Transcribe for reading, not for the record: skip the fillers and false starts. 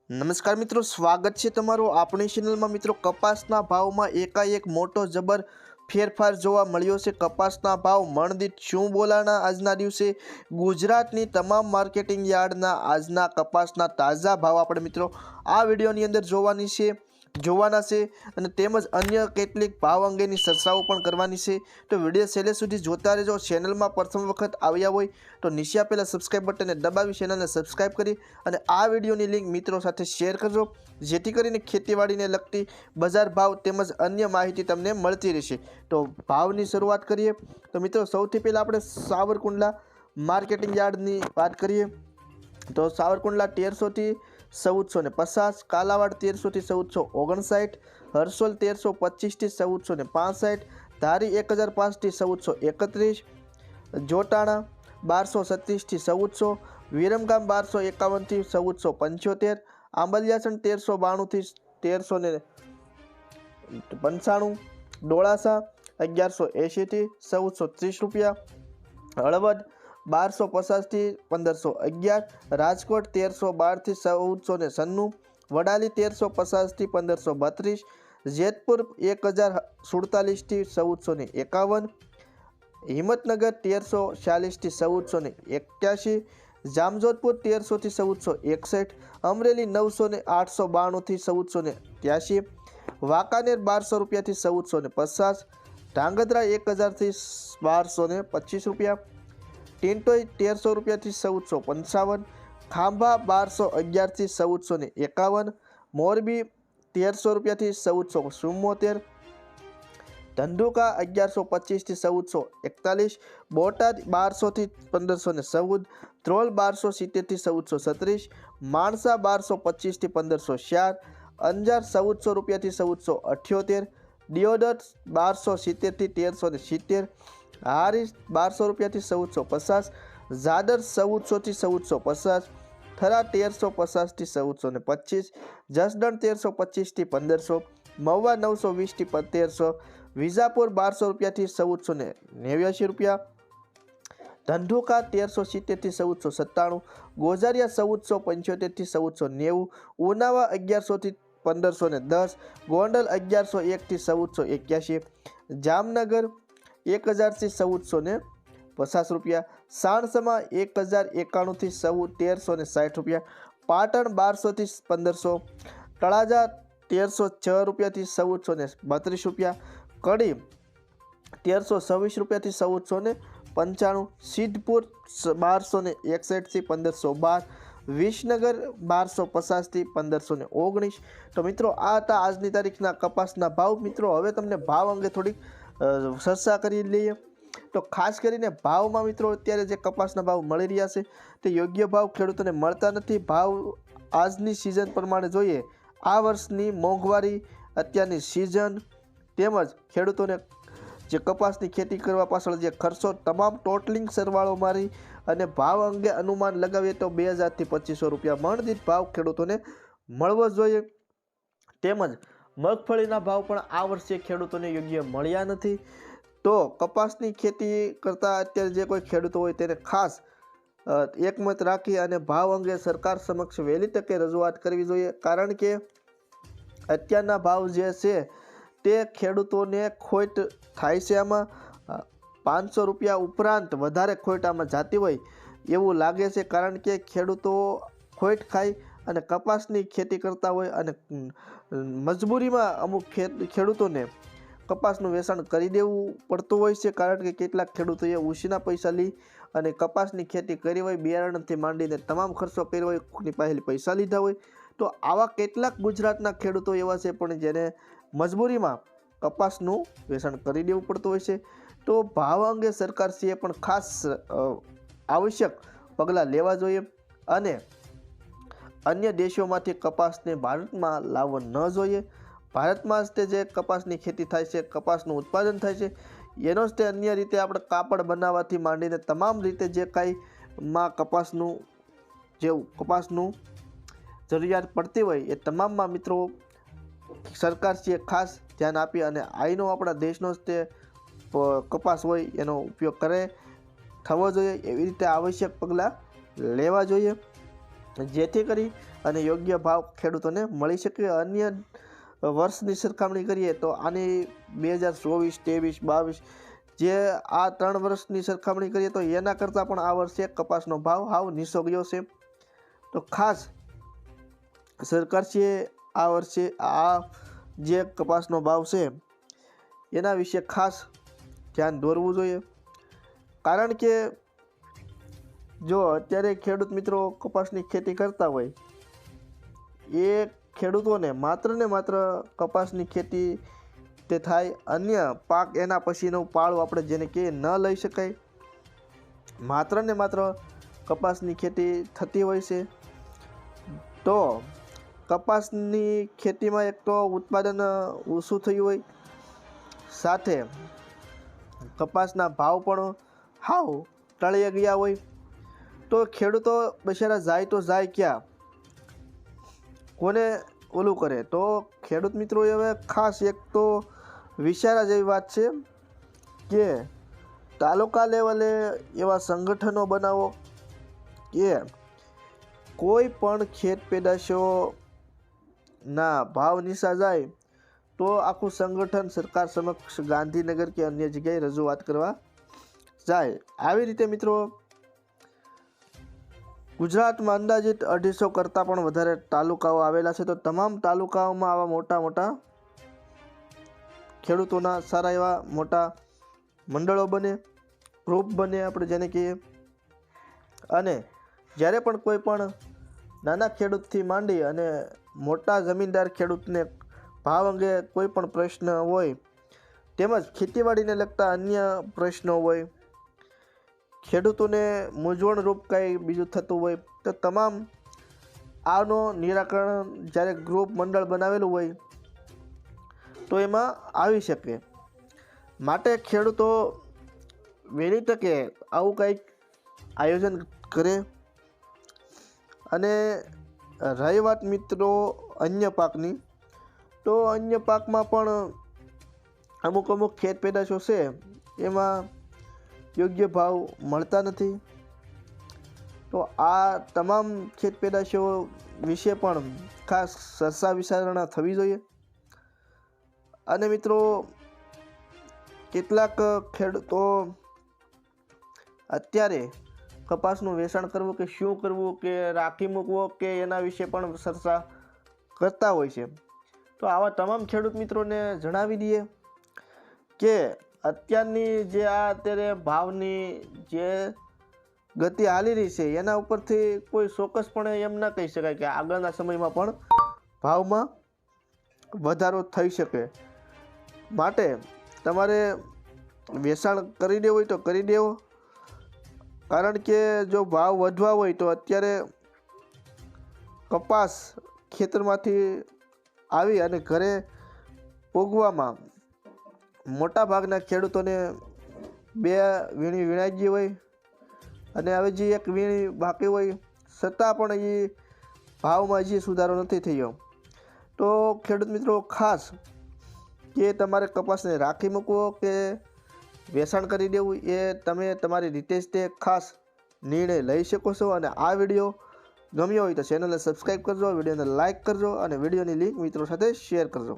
નમસ્કાર મિત્રો, સ્વાગત છે તમારું આપણી ચેનલમાં। મિત્રો, કપાસના ભાવમાં એકાએક મોટો જબર ફેરફાર જોવા મળ્યો છે। કપાસના ભાવ મણદીઠ શું બોલાણા આજના દિવસે ગુજરાતની તમામ માર્કેટિંગ યાર્ડના આજના કપાસના તાજા ભાવ આપણે મિત્રો આ વિડીયોની અંદર જોવાના છે અને તેમજ અન્ય કેટલીક ભાવ અંગેની ચર્ચાઓ પણ કરવાની છે। તો વિડીયો છેલ્લે સુધી જોતા રહેજો। ચેનલમાં પ્રથમ વખત આવ્યા હોય તો નીચે આપેલા સબસ્ક્રાઇબ બટનને દબાવી ચેનલને સબસ્ક્રાઇબ કરી અને આ વિડીયોની લિંક મિત્રો સાથે શેર કરજો, જેથી કરીને ખેતીવાડીને લગતી બજાર ભાવ તેમજ અન્ય માહિતી તમને મળતી રહેશે। તો ભાવની શરૂઆત કરીએ તો મિત્રો સૌથી પહેલાં આપણે સાવરકુંડલા માર્કેટિંગ યાર્ડની વાત કરીએ તો સાવરકુંડલા 1300 થી 1450, કાલાવાડ 1300 થી 1459, હરસોલ 1325 થી 1465, ધારી 1005 થી 1431, જોટાણા 1236 થી 1400, વિરમગામ 1251 થી 1475, આંબલિયાસણ 1392 થી 1395, ડોળાસા 1180 થી 1430 રૂપિયા, હળવદ 1250 થી 1511, રાજકોટ 1312 થી 1496, વડાલી 1350 થી 1532, જેતપુર 1047 થી 1451, હિંમતનગર 1340 થી 1481, જામજોધપુર 1300 થી 1461, અમરેલી 900 ને 892 થી 1483, વાંકાનેર 1200 રૂપિયાથી 1450, ધાંગધ્રા 1000 થી 1225 રૂપિયા, ટિન્ટોઈ 1300 રૂપિયાથી 1455, ખાંભા 1211 થી 1451, મોરબી 1300 રૂપિયાથી 1474, ધંધુકા 1125 થી 1441, બોટાદ 1200 થી 1514, ધ્રોલ 1270 થી 1437, માણસા 1225 થી 1504, અંજાર 1400 રૂપિયાથી 1478, દિયોદર 1270 થી 1370, હારીજ 1200 રૂપિયાથી 1450, ઝાદર 1400 થી 1450, થરા 1350 થી 1425, જસદણ 1325 થી 1500, મહુવા 920 થી 1300, વિજાપુર 1200 રૂપિયાથી 1489 રૂપિયા, ધંધુકા 1370 થી 1497, ગોઝારિયા 1475 થી 1490, ઉનાવા 1100 થી 1510, ગોંડલ 1101 થી 1481, જામનગર 1000 થી 1450 રૂપિયા, સાણસમા 1091 થી 1360 રૂપિયા, પાટણ 1200 થી 1500, તળાજા 1306 રૂપિયાથી 1432 રૂપિયા, કડી 1326 રૂપિયાથી 1495, સિદ્ધપુર 1261 થી 1512, વિસનગર 1250 થી 1519। તો મિત્રો આ હતા આજની તારીખના કપાસના ભાવ। મિત્રો હવે તમને ભાવ અંગે થોડીક ચર્ચા કરી લઈએ તો ખાસ કરીને ભાવમાં મિત્રો અત્યારે જે કપાસના ભાવ મળી રહ્યા છે તે યોગ્ય ભાવ ખેડૂતોને મળતા નથી। ભાવ આજની સિઝન પ્રમાણે જોઈએ, આ વર્ષની મોંઘવારી, અત્યારની સિઝન તેમજ ખેડૂતોને જે કપાસની ખેતી કરવા પાછળ જે ખર્ચો, તમામ ટોટલિંગ સરવાળો મારી અને ભાવ અંગે અનુમાન લગાવીએ તો 2000 થી 2500 રૂપિયા મણદીઠ ભાવ ખેડૂતોને મળવો જોઈએ। તેમજ મગફળીના ભાવ પણ આ વર્ષે ખેડૂતોને યોગ્ય મળ્યા નથી। તો કપાસની ખેતી કરતા અત્યારે જે કોઈ ખેડૂતો હોય તેને ખાસ એકમત રાખી અને ભાવ અંગે સરકાર સમક્ષ વહેલી તકે રજૂઆત કરવી જોઈએ, કારણ કે અત્યારના ભાવ જે છે તે ખેડૂતોને ખોટ થાય છે। આમાં 500 રૂપિયા ઉપરાંત વધારે ખોટ આમાં જતી હોય એવું લાગે છે, કારણ કે ખેડૂતો ખોટ ખાઈ અને કપાસની ખેતી કરતા હોય અને મજબૂરીમાં અમુક ખેડૂતોને કપાસનું વેચાણ કરી દેવું પડતું હોય છે, કારણ કે કેટલાક ખેડૂતોએ ઉછીના પૈસા લઈ અને કપાસની ખેતી કરી હોય, બિયારણથી માંડીને તમામ ખર્ચો કર્યો હોય, કોઈની પાસેથી પૈસા લીધા હોય। તો આવા કેટલાક ગુજરાતના ખેડૂતો એવા છે પણ જેને મજબૂરીમાં કપાસનું વેચાણ કરી દેવું પડતું હોય છે। તો ભાવ અંગે સરકારશ્રીએ પણ ખાસ આવશ્યક પગલાં લેવા જોઈએ અને અન્ય દેશોમાંથી કપાસને ભારતમાં લાવવો ન જોઈએ। ભારતમાં જ તે જે કપાસની ખેતી થાય છે, કપાસનું ઉત્પાદન થાય છે, એનો જ તે અન્ય રીતે આપણે કાપડ બનાવવાથી માંડીને તમામ રીતે જે કાંઈ માં કપાસનું જરૂરિયાત પડતી હોય એ તમામમાં મિત્રો સરકારશ્રીએ ખાસ ધ્યાન આપી અને આઈનો આપણા દેશનો જ તે કપાસ હોય એનો ઉપયોગ થવો જોઈએ, એવી રીતે આવશ્યક પગલાં લેવા જોઈએ, જેથી કરી અને યોગ્ય ભાવ ખેડૂતોને મળી શકે। અન્ય વર્ષની સરખામણી કરીએ તો આની 2024, 23, 22 જે આ 3 વર્ષની સરખામણી કરીએ તો એના કરતાં પણ આ વર્ષે કપાસનો ભાવ હાવ નીચો ગયો છે। તો ખાસ સરકારશ્રીએ આ વર્ષે આ જે કપાસનો ભાવ છે એના વિશે ખાસ ધ્યાન દોરવું જોઈએ। કારણ કે જો અત્યારે ખેડૂત મિત્રો કપાસની ખેતી કરતા હોય એ ખેડૂતોને માત્ર ને માત્ર કપાસની ખેતી તે થાય, અન્ય પાક એના પછીનું પાળું આપણે જેને કહીએ ન લઈ શકાય, માત્ર ને માત્ર કપાસની ખેતી થતી હોય છે। તો કપાસની ખેતીમાં એક તો ઉત્પાદન ઓછું થયું હોય, સાથે કપાસના ભાવ પણ હાવ ટળી ગયા હોય, તો ખેડૂતો બિચારા જાય તો જાય ક્યાં, કોને ઓલું કરે। તો ખેડૂત મિત્રો હવે ખાસ એક તો વિચારવા જેવી વાત છે કે તાલુકા લેવલે એવા સંગઠનો બનાવો કે કોઈ પણ ખેત પેદાશોના ભાવ નીચા જાય તો આખું સંગઠન સરકાર સમક્ષ ગાંધીનગર કે અન્ય જગ્યાએ રજૂઆત કરવા જાય। આવી રીતે મિત્રો ગુજરાતમાં અંદાજિત 250 કરતાં પણ વધારે તાલુકાઓ આવેલા છે। તો તમામ તાલુકાઓમાં આવા મોટા મોટા ખેડૂતોના સારા એવા મોટા મંડળો બને, ગ્રુપ બને આપણે જેને કહીએ, અને જ્યારે પણ કોઈ પણ નાના ખેડૂતથી માંડી અને મોટા જમીનદાર ખેડૂતને ભાવ અંગે કોઈ પણ પ્રશ્ન હોય, તેમજ ખેતીવાડીને લગતા અન્ય પ્રશ્નો હોય, ખેડૂતોને મૂંઝવણરૂપ કંઈ બીજું થતું હોય, તો તમામ આનો નિરાકરણ જ્યારે ગ્રુપ મંડળ બનાવેલું હોય તો એમાં આવી શકે। માટે ખેડૂતો વહેલી તકે આવું કંઈક આયોજન કરે। અને રહી વાત મિત્રો અન્ય પાકની, તો અન્ય પાકમાં પણ અમુક ખેત પેદાશો છે એમાં યોગ્ય ભાવ મળતા નથી। તો આ તમામ ખેત પેદાશો વિશે પણ ખાસ ચર્ચા વિચારણા થવી જોઈએ। અને મિત્રો કેટલાક ખેડૂતો અત્યારે કપાસનું વેચાણ કરવું કે શું કરવું, કે રાખી મૂકવો કે એના વિશે પણ ચર્ચા કરતા હોય છે। તો આવા તમામ ખેડૂત મિત્રોને જણાવી દઈએ કે અત્યારની જે અત્યારે ભાવની જે ગતિ હાલી રહી છે એના ઉપરથી કોઈ ચોક્કસપણે એમ ના કહી શકાય કે આગળના સમયમાં પણ ભાવમાં વધારો થઈ શકે। માટે તમારે વેચાણ કરી દેવું હોય તો કરી દેવો। કારણ કે જો ભાવ વધવા હોય તો અત્યારે કપાસ ખેતરમાંથી આવી અને ઘરે ઉગવામાં મોટા ભાગના ખેડૂતોને 2 વીણી વીણાઈ ગઈ હોય અને હવે જે એક વીણી બાકી હોય છતાં પણ એ ભાવમાં હજી સુધારો નથી થયો। તો ખેડૂત મિત્રો ખાસ કે તમારે કપાસને રાખી મૂકવો કે વેચાણ કરી દેવું એ તમે તમારી રીતે જ તે ખાસ નિર્ણય લઈ શકો છો। અને આ વિડીયો ગમ્યો હોય તો ચેનલને સબસ્ક્રાઈબ કરજો, વિડીયોને લાઇક કરજો અને વિડીયોની લિંક મિત્રો સાથે શેર કરજો।